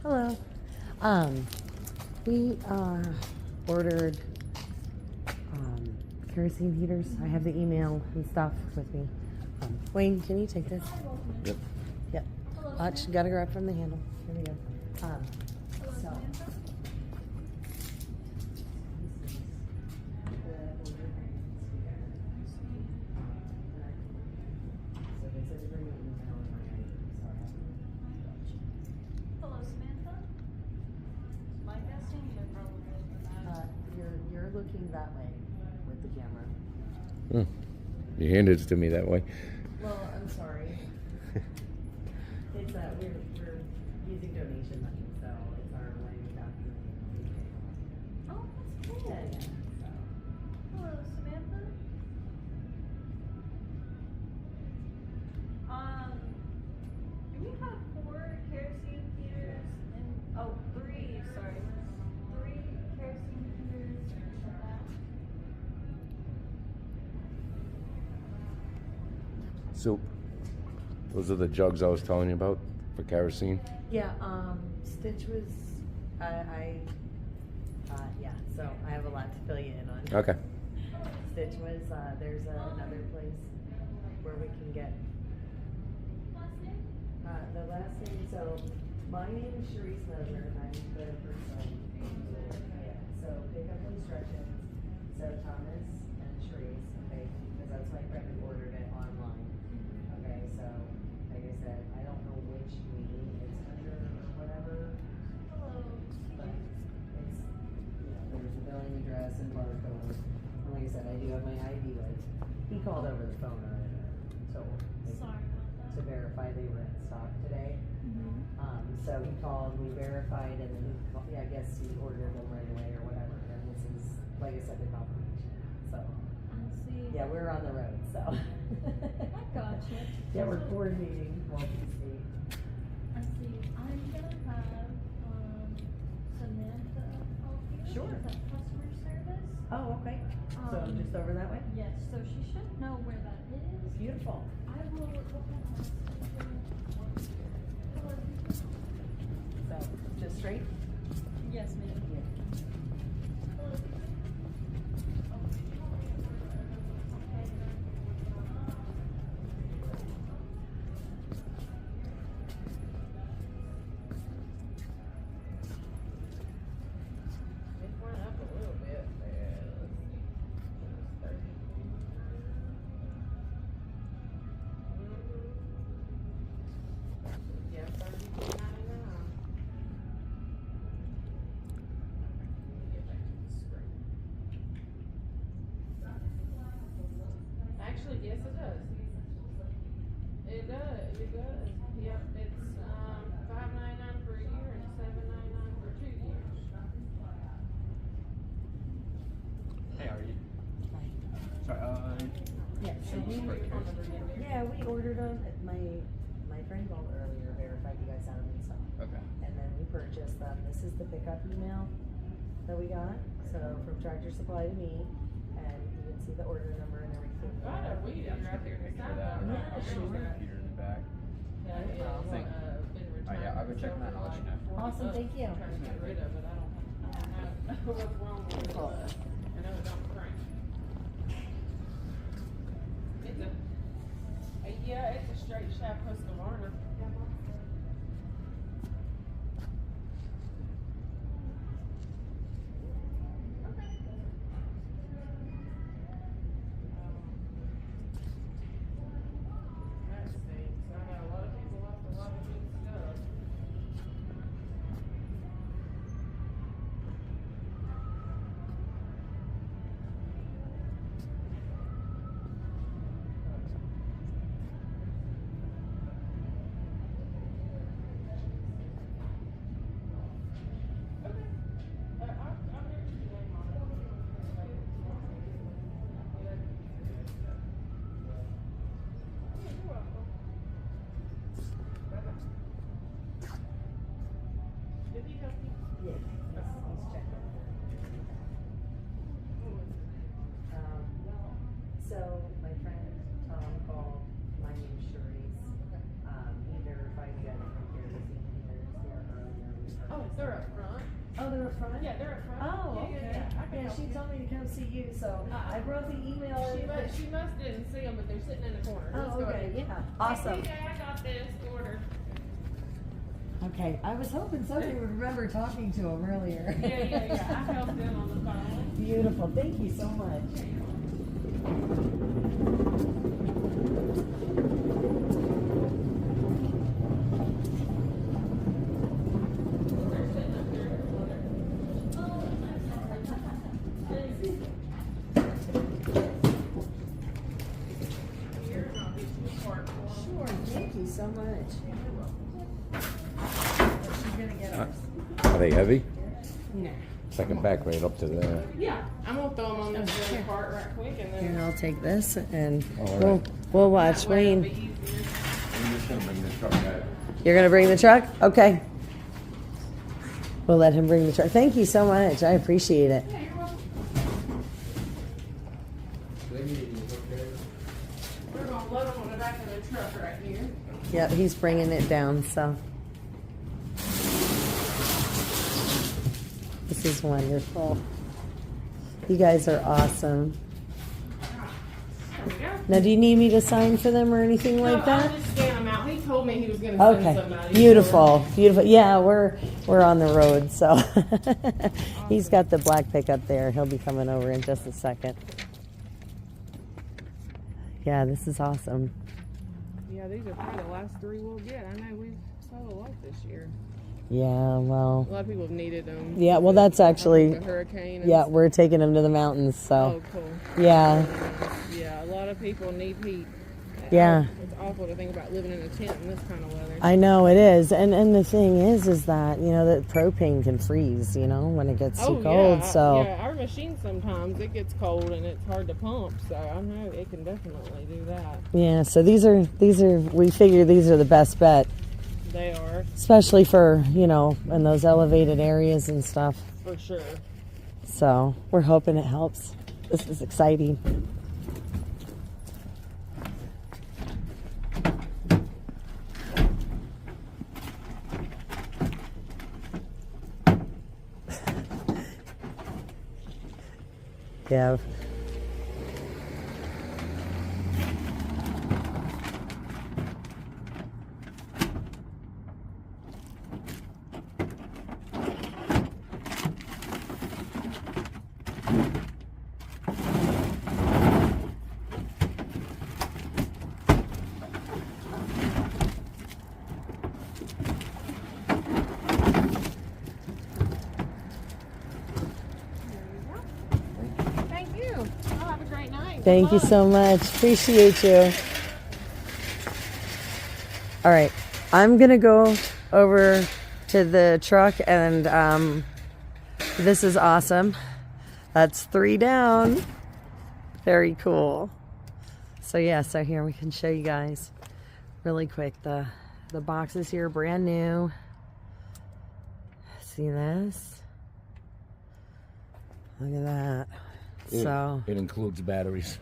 Hello. We ordered kerosene heaters. I have the email and stuff with me. Wayne, can you take this? Yep. Yep. Gotta grab from the handle. Here we go. So. Hello, Samantha. My guessing you're probably You're looking that way with the camera. You handed it to me that way. Well, I'm sorry. It's we're using donation money, so it's our way back. Oh, that's cool. Yeah. So. Hello, Samantha. Do we have 4 kerosene heaters and three, sorry. 3 kerosene heaters and that. So, those are the jugs I was telling you about for kerosene. Yeah, Stitch was, yeah, so I have a lot to fill you in on. Okay. Stitch was, there's another place where we can get, the last name, so my name is Sharice Moser, and I'm the person. Yeah, so pick up instructions, so Thomas and Sharice, okay, because that's my friend who ordered it online. Okay, so, like I said, I don't know which meeting it's under or whatever. Hello. But it's, there's a billing address and barcode. And like I said, I do have my ID with. He called over the phone earlier, so Sorry about that. to verify they were in stock today. Mm-hmm. So he called, we verified, and then he called, I guess he ordered them right away or whatever. And this is, like I said, the confirmation. So, I see. yeah, we're on the road, so. I gotcha. Yeah, we're coordinating multi-state. I see. I'm gonna have Samantha help you. Sure. She's at customer service. Oh, okay. So just over that way? Yes, so she should know where that is. Beautiful. I will go ahead and ask her. So, just straight? Yes, ma'am. Yeah. It went up a little bit. Yeah, $32.99. Get back to the screen. Actually, yes, it does. It does. It does. Yep, it's $5.99 for a year and $7.99 for 2 years. Hey, how are you? Sorry, Yeah, so we ordered them. My friend called earlier, verified you guys had them and stuff. okay. And then we purchased them. This is the pickup email that we got. So from Tractor Supply to me, and you can see the order number and everything. Got a weed Yeah, I'm right just there. gonna take care of that. Yeah, I'll sure. use the computer in the back. Yeah, it's Thank you. been retired. Yeah, I'll go check that and I'll let you know. Awesome, thank you. Trying to get rid of it. I don't know what's wrong with it. I know it don't crank. It's it's a straight shaft Husqvarna. That stinks. I know a lot of people lost a lot of good stuff. Did he help you? Yeah, he's checking. So my friend Tom called. My name's Sharice. He verified you guys from here this evening. Here earlier. We Oh, they're up front. Oh, they're up front? Yeah, they're up front. Oh, yeah, okay. yeah, yeah. I can Yeah, help she you. told me to come see you, so I wrote the email. She must didn't see them, but they're sitting in the corner. Let's Oh, go okay, ahead. yeah, awesome. Hey, TJ, I got this order. Okay, I was hoping somebody would remember talking to him earlier. Yeah. I helped them on the phone. Beautiful, thank you so much. They're sitting up there in the corner. Here, and I'll get you a part for 'em. Sure, thank you so much. She's gonna get ours. Are they heavy? No. So I can back right up to there. Yeah, I'm gonna throw them on this little cart right quick, and then Here, I'll take this and All we'll, right. we'll watch that way it'll be Wayne. easier. I'm just gonna bring the truck back. You're gonna bring the truck? Okay. We'll let him bring the truck. Thank you so much. I appreciate it. Yeah, you're welcome. We're gonna load them on the back of the truck right here. Yep, he's bringing it down, so. This is wonderful. You guys are awesome. There we go. Now, do you need me to sign for them or anything like No, that? I'll just scan them out. He told me he was gonna send Okay, somebody. beautiful, beautiful. Yeah, we're on the road, so he's got the black pickup there. He'll be coming over in just a second. Yeah, this is awesome. Yeah, these are probably the last 3 we'll get. I know we've sold a lot this year. Yeah, A well, lot of people have needed them. yeah, well, that's actually, The hurricane. And yeah, we're taking them to the mountains, so Oh, cool. yeah, Yeah, a lot of people need heat. Yeah. It's awful to think about living in a tent in this kind of weather. I know it is. And the thing is that that propane can freeze, when it gets too cold. So yeah, our machine sometimes it gets cold and it's hard to pump. So I know it can definitely do that. yeah, so these are we figure these are the best bet, They are especially for in those elevated areas and stuff. for sure. So we're hoping it helps. This is exciting. Yeah. Thank you. Oh, have a great night. Thank you so much. Appreciate you. All right. I'm going to go over to the truck and this is awesome. That's 3 down. Very cool. So yeah, so here we can show you guys really quick. The boxes here, brand new. See this? Look at that. So It includes batteries.